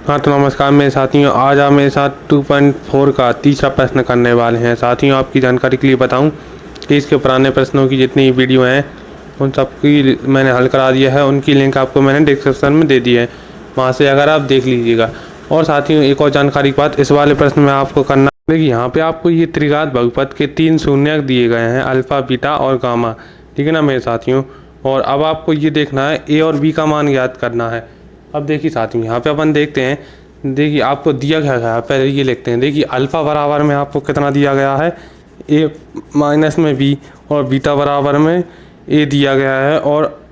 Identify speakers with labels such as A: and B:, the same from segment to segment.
A: हाँ तो नमस्कार मेरे साथियों, आज आप मेरे साथ 2.4 का तीसरा प्रश्न करने वाले हैं। साथियों, आपकी जानकारी के लिए बताऊं कि इसके पुराने प्रश्नों की जितनी वीडियो हैं उन सब की मैंने हल करा दिया है। उनकी लिंक आपको मैंने डिस्क्रिप्शन में दे दी है, वहाँ से अगर आप देख लीजिएगा। और साथियों, एक और जानकारी की बात इस वाले प्रश्न में आपको करना देखिए, यहाँ पे आपको ये त्रिघात बहुपद के 3 शून्यक दिए गए हैं, अल्फा, बीटा और गामा। ठीक है ना मेरे साथियों। और अब आपको ये देखना है ए और बी का मान ज्ञात करना है। अब देखिए साथियों, यहाँ पे अपन देखते हैं, देखिए आपको दिया गया है, पहले ये लिखते हैं। देखिए अल्फ़ा बराबर में आपको कितना दिया गया है, ए माइनस में बी, और बीटा बराबर में ए दिया गया है, और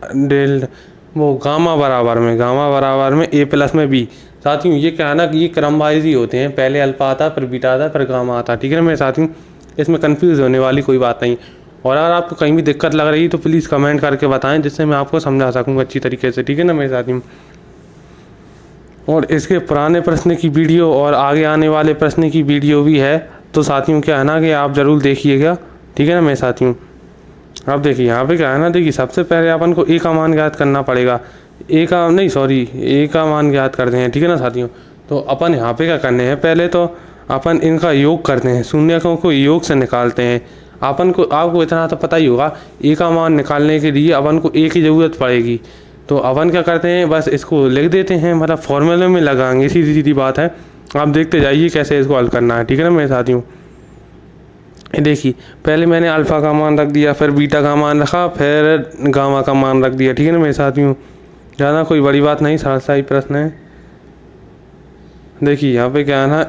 A: गामा बराबर में ए प्लस में बी। साथियों ये क्या है ना कि ये क्रम वाइज ही होते हैं, पहले अल्फ़ा आता है, फिर बीटा आता है, फिर गामा आता है। ठीक है ना मेरे साथियों, इसमें कन्फ्यूज़ होने वाली कोई बात नहीं। और अगर आपको कहीं भी दिक्कत लग रही है तो प्लीज़ कमेंट करके बताएं, जिससे मैं आपको समझा सकूँगा अच्छी तरीके से। ठीक है ना मेरे साथियों। और इसके पुराने प्रश्न की वीडियो और आगे आने वाले प्रश्न की वीडियो भी है, तो साथियों क्या है ना कि आप ज़रूर देखिएगा। ठीक है ना मेरे साथियों। अब देखिए यहाँ पे क्या है ना, देखिए सबसे पहले अपन को ए का मान ज्ञात करना पड़ेगा। ए का मान ज्ञात करते हैं। ठीक है ना साथियों। तो अपन यहाँ पे क्या करने हैं, पहले तो अपन इनका योग करते हैं, शून्यकों को योग से निकालते हैं। आपको इतना तो पता ही होगा, ए का मान निकालने के लिए अपन को ए की ज़रूरत पड़ेगी। तो अपन क्या करते हैं, बस इसको लिख देते हैं, मतलब फॉर्मूले में लगाएंगे, सीधी सीधी बात है। आप देखते जाइए कैसे इसको हल करना है। ठीक है ना मेरे साथियों। देखिए पहले मैंने अल्फ़ा का मान रख दिया, फिर बीटा का मान रखा, फिर गामा का मान रख दिया। ठीक है ना मेरे साथियों, ज़्यादा कोई बड़ी बात नहीं, सरल सा ही प्रश्न है। देखिए यहाँ पे क्या है ना,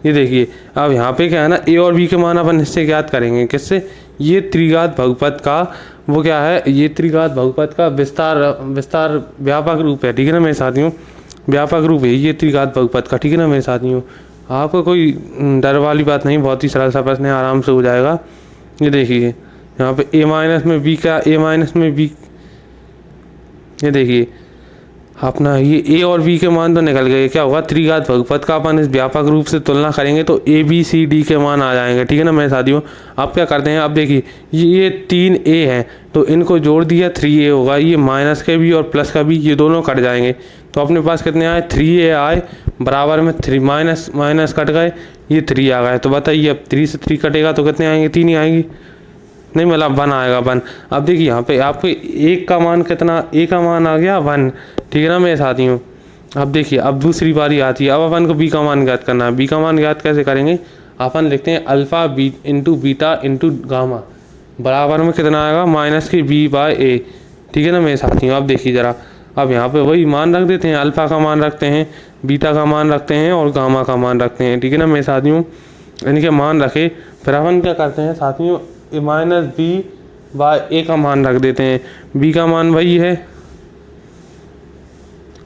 A: ये देखिए अब यहाँ पे क्या है ना, ए और बी के मान अपन इससे ज्ञात करेंगे। किससे? ये त्रिघात बहुपद का वो क्या है, ये त्रिघात बहुपद का विस्तार व्यापक रूप है। ठीक है ना मेरे साथियों, व्यापक रूप है ये त्रिघात बहुपद का। ठीक है ना मेरे साथियों, आपको कोई डर वाली बात नहीं, बहुत ही सरल सा प्रश्न है, आराम से हो जाएगा। ये देखिए यहाँ पे ए माइनस में बी, ये देखिए अपना ये ए और बी के मान तो निकल गए। क्या होगा, त्रिघात बहुपद का अपन इस व्यापक रूप से तुलना करेंगे तो ए बी सी डी के मान आ जाएंगे। ठीक है ना मेरे साथियों। अब क्या करते हैं, अब देखिए ये 3 ए हैं, तो इनको जोड़ दिया 3 ए होगा। ये माइनस के भी और प्लस का भी, ये दोनों कट जाएंगे। तो अपने पास कितने आए, 3 ए आए, बराबर में 3 माइनस कट गए, ये 3 आ गए। तो बताइए अब 3 से 3 कटेगा तो कितने आएंगे, 3 ही आएंगी, नहीं मतलब 1 आएगा 1। अब देखिए यहाँ पे आपको एक का मान कितना, ए का मान आ गया 1। ठीक है ना मेरे साथियों। अब देखिए अब दूसरी बारी आती है, अब अपन को बी का मान ज्ञात करना है। बी का मान ज्ञात कैसे करेंगे, अपन लिखते हैं alpha B into beta into gamma, बराबर में कितना आएगा, माइनस के बी बाय ए। ठीक है ना मेरे साथियों। अब देखिए ज़रा, अब यहाँ पे वही मान रख देते हैं, अल्फ़ा का मान रखते हैं, बीटा का मान रखते हैं और गामा का मान रखते हैं। ठीक है ना मेरे साथियों। इनके मान रखे, फिर अपन क्या करते हैं साथियों, ए माइनस बी बाय ए का मान रख देते हैं। बी का मान वही है।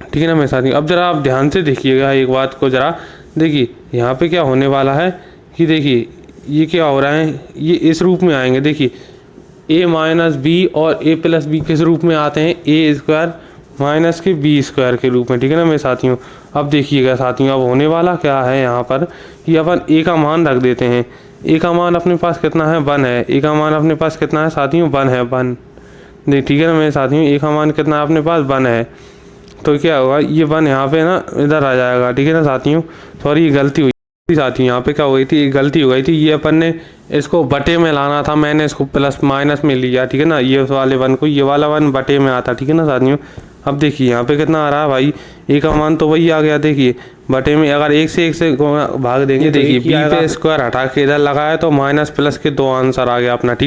A: ठीक है ना मेरे साथियों। अब ज़रा आप ध्यान से देखिएगा एक बात को, ज़रा देखिए यहाँ पे क्या होने वाला है कि देखिए ये क्या हो रहा है, ये इस रूप में आएंगे। देखिए ए माइनस बी और ए प्लस बी किस रूप में आते हैं, ए स्क्वायर माइनस के बी स्क्वायर के रूप में। ठीक है ना मेरे साथियों। अब देखिएगा साथियों, अब होने वाला क्या है यहाँ पर कि अपन ए का मान रख देते हैं। ए का मान अपने पास कितना है, 1 है। ए का मान अपने पास कितना है साथियों, 1 है, 1। ठीक है ना मेरे साथियों, ए का मान कितना है अपने पास, 1 है। तो क्या होगा, ये 1 यहाँ पे ना इधर आ जाएगा। ठीक है ना साथियों, सॉरी ये गलती हुई साथियों, यहाँ पे क्या हो गई थी, गलती हो गई थी। ये अपन ने इसको बटे में लाना था, मैंने इसको प्लस माइनस में लिया। ठीक है ना, ये वाले 1 को, ये वाला 1 बटे में आता। ठीक है ना साथियों। अब देखिए यहाँ पे कितना आ रहा है भाई, ए का मान तो वही आ गया। देखिए बटे में अगर 1 से भाग देंगे, देखिए बी पे स्क्वायर हटा के इधर लगाया तो माइनस प्लस के 2 आंसर आ गया अपना। ठीक है।